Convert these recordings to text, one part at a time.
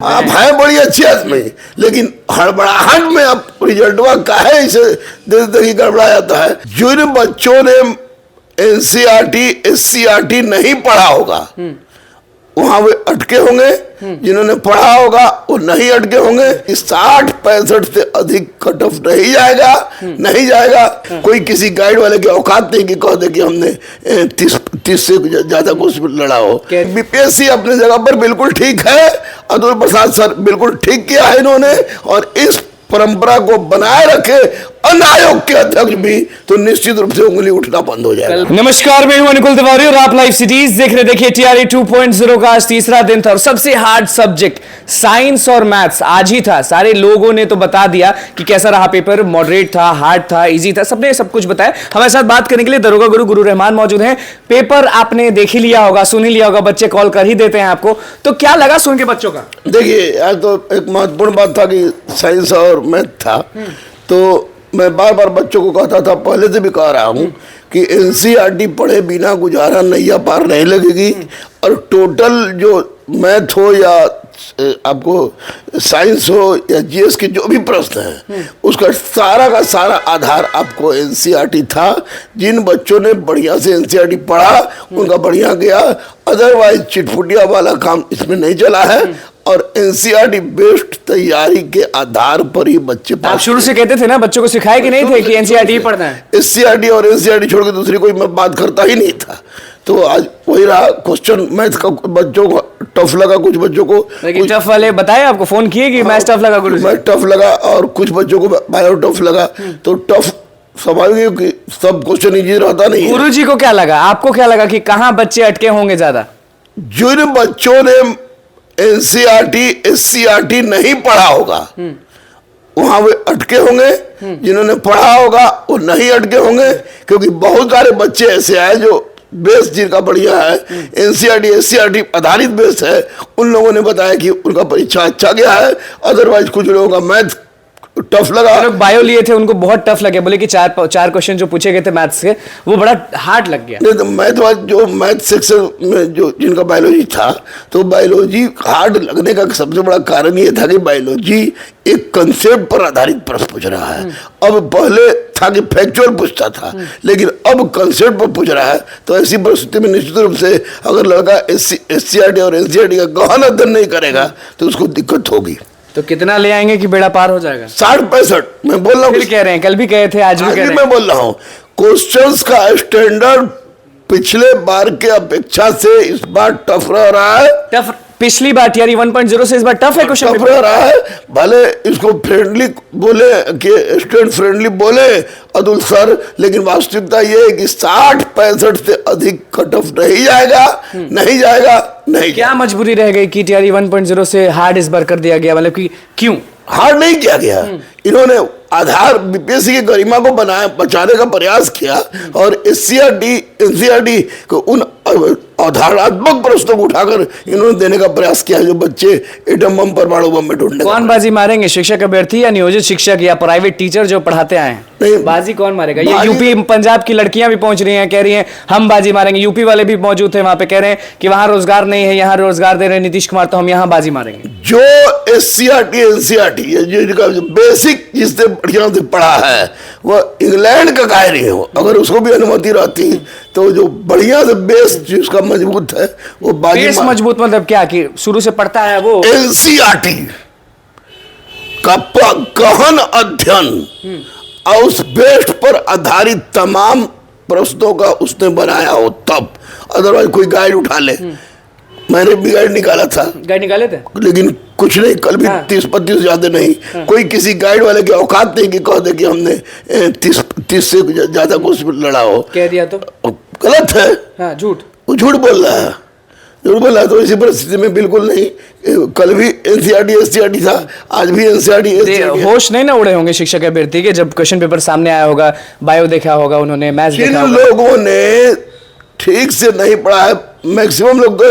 आप हैं बड़ी अच्छी आदमी, लेकिन हड़बड़ाहट में आप रिजल्टवा काहे इसे दे देते कि गड़बड़ा जाता है। जिन बच्चों ने एनसीईआरटी एससीईआरटी नहीं पढ़ा होगा वहां वे अटके होंगे, जिन्होंने पढ़ा होगा वो नहीं अटके होंगे। 60-65 से अधिक कट ऑफ नहीं जाएगा, नहीं जाएगा। कोई किसी गाइड वाले की औकात नहीं कि कह दे कि हमने 30 से ज्यादा कुछ लड़ा हो। बीपीएससी अपने जगह पर बिल्कुल ठीक है, अतुल प्रसाद सर बिल्कुल ठीक किया है इन्होंने, और इस परंपरा को बनाए रखे आयोग के अध्यक्ष भी, तो निश्चित रूप से उंगली उठना बंद हो जाएगा। नमस्कार, मैं हूं निकुल तिवारी और आप लाइव सिटीज देख रहे। देखिए टीआरई 2.0 का आज तीसरा दिन था और सबसे हार्ड सब्जेक्ट साइंस और मैथ्स आज ही था। सारे लोगों ने तो बता दिया कि कैसा रहा पेपर, मॉडरेट था, हार्ड था, इजी था, सबने सब कुछ बताया। हमारे साथ बात करने के लिए दरोगा गुरु रहमान मौजूद हैं। पेपर आपने देख ही लिया होगा, सुन ही लिया होगा, बच्चे कॉल कर ही देते हैं आपको, तो क्या लगा सुन के बच्चों का? देखिए आज तो एक महत्वपूर्ण बात था कि साइंस और मैथ था, तो मैं बार बार बच्चों को कहता था, पहले से भी कह रहा हूँ कि एनसीईआरटी पढ़े बिना गुजारा नैया पार नहीं लगेगी। और टोटल जो मैथ हो या आपको साइंस हो या जीएस के जो भी प्रश्न हैं, उसका सारा का सारा आधार आपको एनसीईआरटी था। जिन बच्चों ने बढ़िया से एनसीईआरटी पढ़ा उनका बढ़िया गया, अदरवाइज चिटपुटिया वाला काम इसमें नहीं चला है। और एनसीईआरटी बेस्ड तैयारी के आधार पर ही बच्चे आप शुरू से कहते थे ना, बच्चों को सिखाए कि नहीं थे कि एनसीईआरटी पढ़ना है? एससीईआरटी और एनसीईआरटी छोड़ के दूसरी कोई मैं बात करता ही नहीं था। तो आज वही रहा, क्वेश्चन मैथ का बच्चों को टफ लगा, कुछ बच्चों को टफ वाले बताए आपको, फोन किए कि मैथ टफ लगा? मैथ टफ लगा और कुछ बच्चों को बायो टफ लगा। तो टफ स्वाभाविक है कि सब क्वेश्चन इजी रहता नहीं है। गुरुजी को क्या लगा, आपको क्या लगा कि कहाँ बच्चे अटके होंगे ज्यादा? जिन बच्चों ने एनसीईआरटी एससीईआरटी नहीं पढ़ा होगा वहां वे अटके होंगे, जिन्होंने पढ़ा होगा वो नहीं अटके होंगे। क्योंकि बहुत सारे बच्चे ऐसे आए जो बेस जिनका बढ़िया है, एनसीईआरटी एससीईआरटी आधारित बेस है, उन लोगों ने बताया कि उनका परीक्षा अच्छा गया है। अदरवाइज कुछ लोगों का मैथ टफ लगा। लोग बायो लिए थे उनको बहुत टफ लगे, बोले कि चार क्वेश्चन जो पूछे गए थे मैथ्स के वो बड़ा हार्ड लग गया। नहीं तो मैथ सेक्शन में जो जिनका बायोलॉजी था, तो बायोलॉजी हार्ड लगने का सबसे बड़ा कारण ये था कि बायोलॉजी एक कंसेप्ट पर आधारित प्रश्न पूछ रहा है। अब पहले था कि फैक्चुअल पूछता था, लेकिन अब कंसेप्ट पर पूछ रहा है। तो ऐसी परिस्थिति में निश्चित रूप से अगर लड़का एससीईआरटी और एनसीईआरटी का गहन अध्ययन नहीं करेगा तो उसको दिक्कत होगी। तो कितना ले आएंगे कि बेड़ा पार हो जाएगा? 60-65 मैं बोल रहा हूँ। फिर कह रहे हैं, कल भी कहे थे, आज भी कह रहे हैं। मैं बोल रहा हूँ क्वेश्चंस का स्टैंडर्ड पिछले बार के अपेक्षा से इस बार टफ रहा है। टफ पिछली बार टीआरई 1.0 से इस बार टफ है क्वेश्चन पेपर। टफ रहा है, भले इसको फ्रेंडली बोले कि स्टूडेंट फ्रेंडली बोले अतुल सर, लेकिन वास्तविकता ये है कि 60-65 से अधिक कट ऑफ नहीं जाएगा, नहीं जाएगा, नहीं। क्या मजबूरी रह गई कि टीआरई 1.0 से हार्ड इस बार कर दिया गया? मतलब कि क्यों हार्ड नहीं किया गया? इन्होंने आधार बीपीएससी की गरिमा को बचाने का प्रयास किया और एससीईआरटी एनसीईआरटी को उन आधारात्मक प्रश्नों को उठाकर इन्होंने देने का प्रयास किया जो बच्चे एटम बम परमाणु बम में ढूंढने। कौन बाजी मारेंगे, शिक्षक अभ्यर्थी या नियोजित शिक्षक या प्राइवेट टीचर जो पढ़ाते आए हैं? नहीं, बाजी कौन मारेगा? ये यूपी पंजाब की लड़कियां भी पहुंच रही हैं, कह रही हैं हम बाजी मारेंगे। यूपी वाले भी मौजूद थे वहां पे, कह रहे हैं कि वहां रोजगार नहीं है, यहाँ रोजगार दे रहे हैं नीतीश कुमार, तो हम यहाँ बाजी मारेंगे। जो एससीईआरटी एनसीईआरटी जिनका बेसिक जिसने बढ़िया से पढ़ा है वह इंग्लैंड का गाय नहीं हो, अगर उसको भी अनुमति रहती तो जो बढ़िया से बेस जिसका मजबूत है वो बेस मजबूत मतलब क्या कि शुरू से पढ़ता है वो एनसीईआरटी का गहन अध्ययन और उस बेस पर आधारित तमाम प्रश्नों का उसने बनाया हो तब। अदरवाइज कोई गाइड उठा ले, मैंने भी गाइड निकाला था, गाइड निकाले थे, लेकिन कुछ नहीं, कल भी 30-35 ज्यादा नहीं। कोई किसी गाइड वाले की औकात नहीं कि कह दे कि हमने 30 से ज्यादा कुछ लड़ा हो। कह दिया तो गलत है। हाँ, झूठ, वो झूठ बोल रहा है, झूठ बोल रहा है। तो इसी परिस्थिति में बिल्कुल नहीं, कल भी एनसीईआरटी एससीईआरटी था, आज भी एनसीईआरटी। होश नहीं ना उड़े होंगे शिक्षक अभ्यर्थी के जब क्वेश्चन पेपर सामने आया होगा, बायो देखा होगा उन्होंने, मैथ्स देखा होगा। जिन लोगों ने ठीक से नहीं पढ़ा है। मैक्सिमम लोग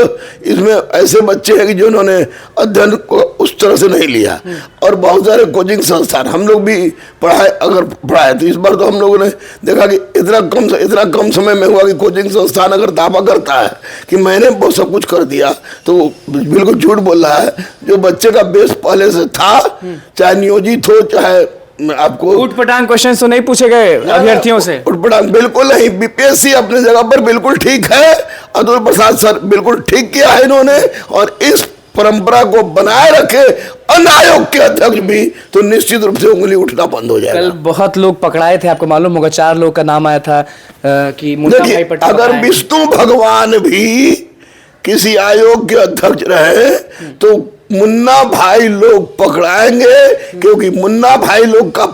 इसमें ऐसे बच्चे हैं कि जिन्होंने अध्ययन को उस तरह से नहीं लिया, और बहुत सारे कोचिंग संस्थान हम लोग भी पढ़ाए तो इस बार तो हम लोगों ने देखा कि इतना कम समय में हुआ कि कोचिंग संस्थान अगर दावा करता है कि मैंने वो सब कुछ कर दिया तो बिल्कुल झूठ बोल रहा है। जो बच्चे का बेस पहले से था, चाहे नियोजित हो चाहे आपको उटपटांग क्वेश्चन तो नहीं पूछे गए अभ्यर्थियों से? उटपटांग बिल्कुल नहीं। बीपीएससी अपने जगह पर बिल्कुल ठीक है, अतुल प्रसाद सर बिल्कुल ठीक किया है इन्होंने, और इस परंपरा को बनाए रखे अन्य आयोग के अध्यक्ष भी, तो निश्चित रूप से उंगली उठना बंद हो जाएगा। कल बहुत लोग पकड़ाए थे, आपको मालूम होगा, 4 लोग का नाम आया था कि मुन्ना भाई पटेल। अगर विष्णु भगवान भी किसी आयोग के अध्यक्ष रहे तो मुन्ना भाई लोग पकड़ाएंगे, क्योंकि मुन्ना भाई लोग का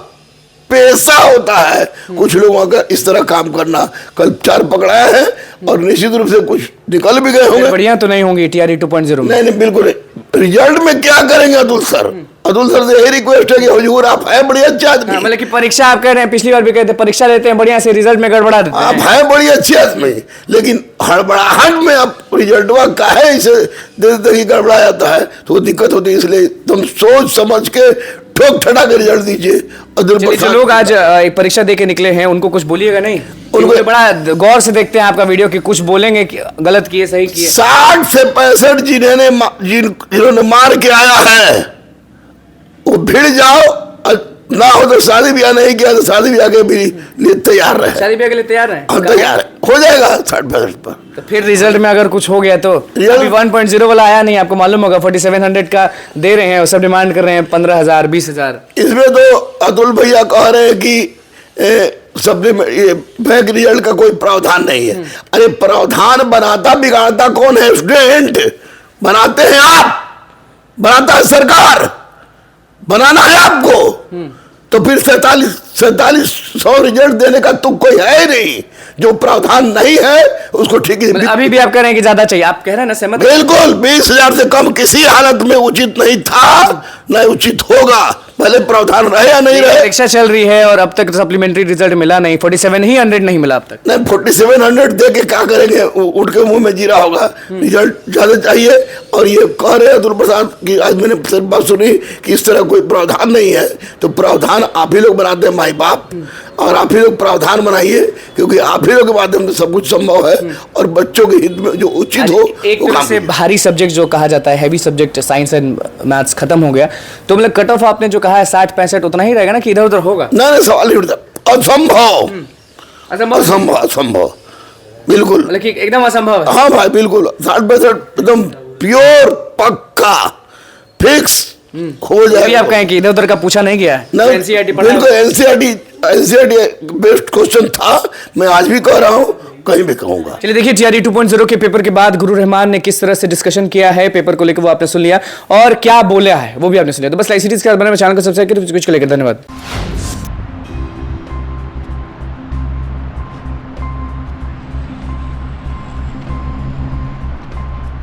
पेशा होता है कुछ लोगों का इस तरह काम करना। कल 4 पकड़ाए हैं और निश्चित रूप से कुछ निकल भी गए होंगे। बढ़िया तो नहीं होंगी टीआरई 2.0 में? नहीं बिल्कुल नहीं। रिजल्ट में क्या करेंगे अतुल सर? अतुल सर से यही रिक्वेस्ट है कि हुजूर आप है बड़ी अच्छे आदमी, मतलब कि परीक्षा आप कह रहे हैं, पिछली बार भी कहते परीक्षा लेते हैं बढ़िया से, रिजल्ट में गड़बड़ा देते हैं। आप है बड़ी अच्छी आदमी, लेकिन हड़बड़ाहट में आप रिजल्ट काहे इसे देर गड़बड़ा जाता है तो दिक्कत होती है। इसलिए तुम सोच समझ के ठोक ठड़ा के रिजल्ट दीजिए। जो लोग आज परीक्षा दे के निकले हैं उन्नको कुछ बोलिएगा नहीं? उनको बड़ा गौर से देखते हैं आपका वीडियो कि कुछ बोलेंगे कि गलत किए सही किए। 60 से 65 जिन्होंने मार के आया है वो भिड़ जाओ, ना हो तो शादी ब्याह नहीं किया तो शादी ब्याह के भी लिए तैयार रहे। शादी ब्याह के लिए तैयार है? हाँ तैयार है, हो जाएगा 60-65 पर। तो फिर रिजल्ट में अगर कुछ हो गया तो? अभी 1.0 वाला आया नहीं, आपको मालूम होगा 4700 का दे रहे हैं, सब डिमांड कर रहे हैं 15,000 20,000। इसमें तो अतुल भैया कह रहे हैं कि ये बैक रिजल्ट का कोई प्रावधान नहीं है। अरे प्रावधान बनाता बिगाड़ता कौन है? स्टूडेंट बनाते हैं आप, बनाता है सरकार, बनाना है आपको। तो फिर 4700 रिजल्ट देने का तो कोई है ही नहीं। जो प्रावधान नहीं है उसको ठीक है। अभी भी आप कह रहे हैं कि ज्यादा चाहिए, आप कह रहे हैं ना, सहमत? बिल्कुल 20,000 से कम किसी हालत में उचित नहीं था, न उचित होगा। पहले प्रावधान रहे या नहीं रहे। परीक्षा चल रही है और अब तक सप्लीमेंट्री रिजल्ट मिला नहीं, 4700 नहीं मिला अब तक। नहीं 4700 दे के क्या करेंगे? उठ के मुंह में जीरा होगा। रिजल्ट ज्यादा चाहिए। और ये कह रहे अतुल प्रसाद की आज मैंने सिर्फ बात सुनी कि इस तरह कोई प्रावधान नहीं है। तो प्रावधान आप ही लोग बनाते हैं माई बाप, और आप ही लोग प्रावधान बनाइए, क्योंकि आप ही लोग के माध्यम से सब कुछ संभव है और बच्चों के हित में जो उचित हो। एक तरह से भारी सब्जेक्ट जो कहा जाता है, heavy subject science and maths खत्म हो गया, तो मतलब कट ऑफ आपने जो कहा है 60-65 उतना ही रहेगा ना कि इधर उधर होगा? नहीं सवाल नहीं उठता। असंभव बिल्कुल, मतलब कि एकदम असंभव है। हाँ भाई बिल्कुल 60-65 एकदम प्योर पक्का फिक्स हो जाएगा। आप कहें कि इधर उधर का पूछा नहीं गया है? एनसीईआरटी बिल्कुल एनसीईआरटी बेस्ट क्वेश्चन था। मैं आज भी कह रहा हूँ, कहीं भी कहूंगा। चलिए देखिए, टीआरई 2.0 के पेपर के बाद गुरु रहमान ने किस तरह से डिस्कशन किया है पेपर को लेकर, वो आपने सुन लिया, और क्या बोला है वो भी आपने सुन लिया। तो बस लाइव सीरीज के बारे में चैनल को सब्सक्राइब करें। कुछ को लेकर धन्यवाद।